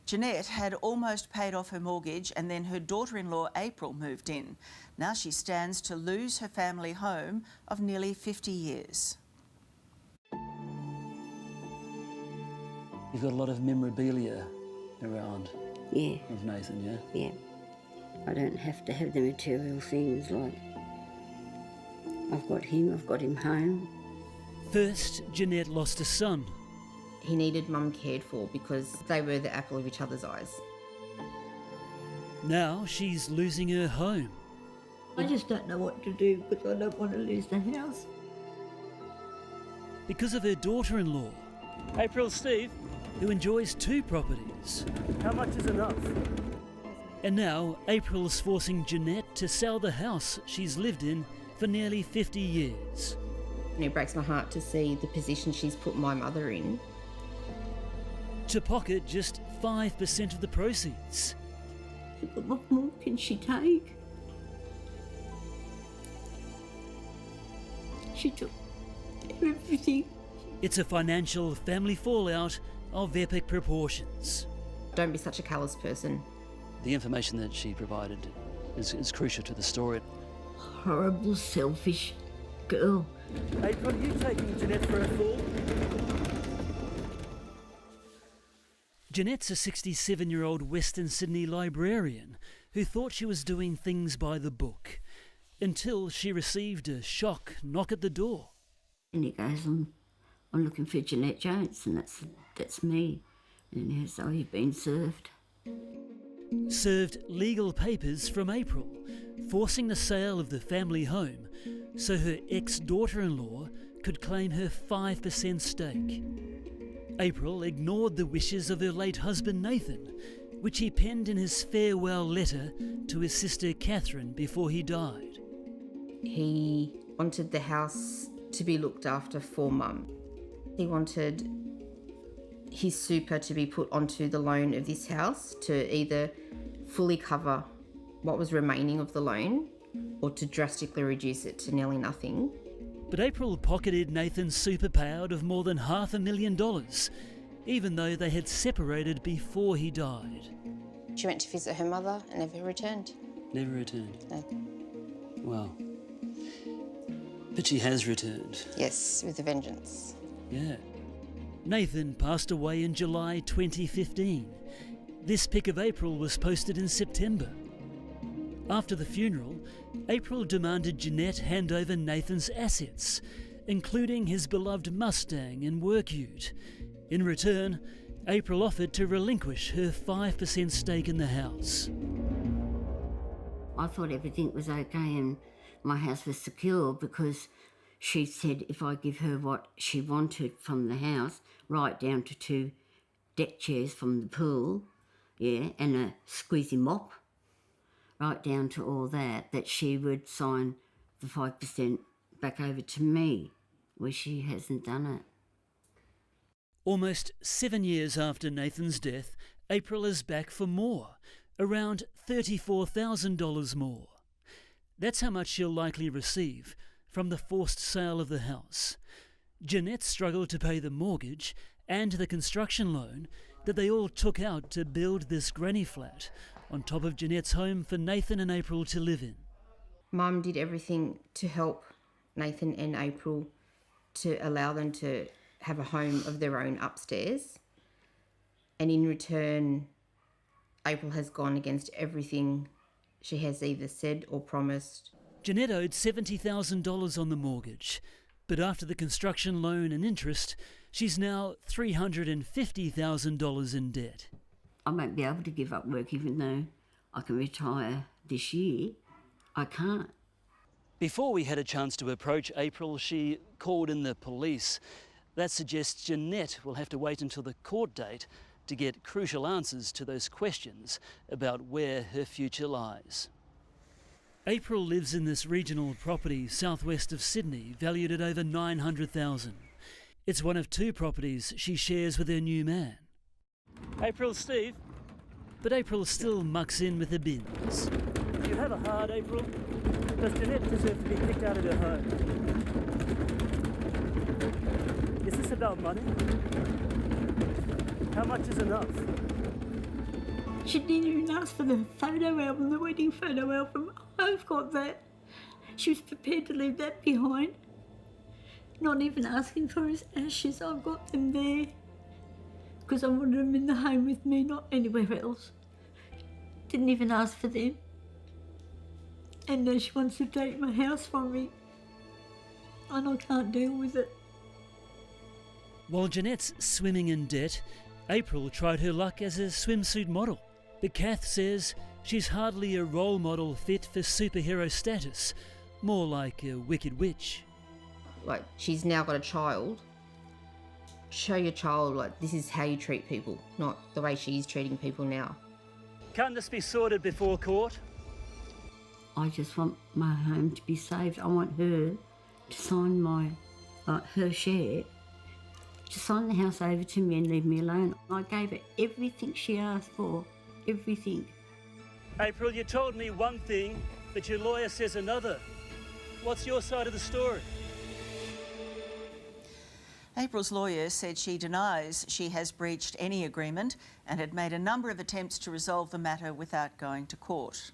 Jeanette had almost paid off her mortgage and then her daughter-in-law April moved in. Now she stands to lose her family home of nearly 50 years. You've got a lot of memorabilia around. Yeah. Of Nathan, yeah? Yeah. I don't have to have the material things like I've got him home. First, Jeanette lost a son. He needed Mum cared for because they were the apple of each other's eyes. Now she's losing her home. I just don't know what to do because I don't want to lose the house. Because of her daughter-in-law, April, Steve, who enjoys 2 properties. how much is enough? And now April's forcing Jeanette to sell the house she's lived in for nearly 50 years. And it breaks my heart to see the position she's put my mother in. To pocket just 5% of the proceeds. But what more can she take? She took everything. It's a financial family fallout of epic proportions. Don't be such a callous person. The information that she provided is crucial to the story. Horrible, selfish girl. April, are you taking Jeanette for a fool? Jeanette's a 67-year-old Western Sydney librarian who thought she was doing things by the book until she received a shock knock at the door. And he goes, I'm looking for Jeanette Jones, and that's me. And he says, oh, you've been served. Served legal papers from April, forcing the sale of the family home so her ex-daughter-in-law could claim her 5% stake. April ignored the wishes of her late husband Nathan, which he penned in his farewell letter to his sister Catherine before he died. He wanted the house to be looked after for Mum. He wanted his super to be put onto the loan of this house to either fully cover what was remaining of the loan or to drastically reduce it to nearly nothing. But April pocketed Nathan's super payout of more than $500,000, even though they had separated before he died. She went to visit her mother and never returned. Never returned? No. Wow. But she has returned. Yes, with a vengeance. Yeah. Nathan passed away in July 2015. This pic of April was posted in September. After the funeral, April demanded Jeanette hand over Nathan's assets, including his beloved Mustang and work ute. In return, April offered to relinquish her 5% stake in the house. I thought everything was okay and my house was secure because she said if I give her what she wanted from the house, right down to 2 deck chairs from the pool, yeah, and a squeezy mop, right down to all that, that she would sign the 5% back over to me, where she hasn't done it. Almost 7 years after Nathan's death, April is back for more, around $34,000 more. That's how much she'll likely receive from the forced sale of the house. Jeanette struggled to pay the mortgage and the construction loan that they all took out to build this granny flat on top of Jeanette's home for Nathan and April to live in. Mum did everything to help Nathan and April to allow them to have a home of their own upstairs. And in return, April has gone against everything she has either said or promised. Jeanette owed $70,000 on the mortgage, but after the construction loan and interest, she's now $350,000 in debt. I won't be able to give up work even though I can retire this year. I can't. Before we had a chance to approach April, she called in the police. That suggests Jeanette will have to wait until the court date to get crucial answers to those questions about where her future lies. April lives in this regional property southwest of Sydney, valued at over $900,000. It's one of 2 properties she shares with her new man. April, Steve, But April still mucks in with the bins. do you have a heart, April? Does Jeanette deserve to be kicked out of her home? Is this about money? How much is enough? She didn't even ask for the photo album, the wedding photo album. I've got that. She was prepared to leave that behind. Not even asking for his ashes, I've got them there. Because I wanted them in the home with me, not anywhere else. Didn't even ask for them. And now she wants to take my house from me. And I can't deal with it. While Jeanette's swimming in debt, April tried her luck as a swimsuit model. But Kath says she's hardly a role model fit for superhero status, more like a wicked witch. Like, she's now got a child. Show your child, like, this is how you treat people, not the way she's treating people now. Can't this be sorted before court? I just want my home to be saved. I want her to sign her share, to sign the house over to me and leave me alone. I gave her everything she asked for, everything. April, you told me one thing, but your lawyer says another. What's your side of the story? April's lawyer said she denies she has breached any agreement and had made a number of attempts to resolve the matter without going to court.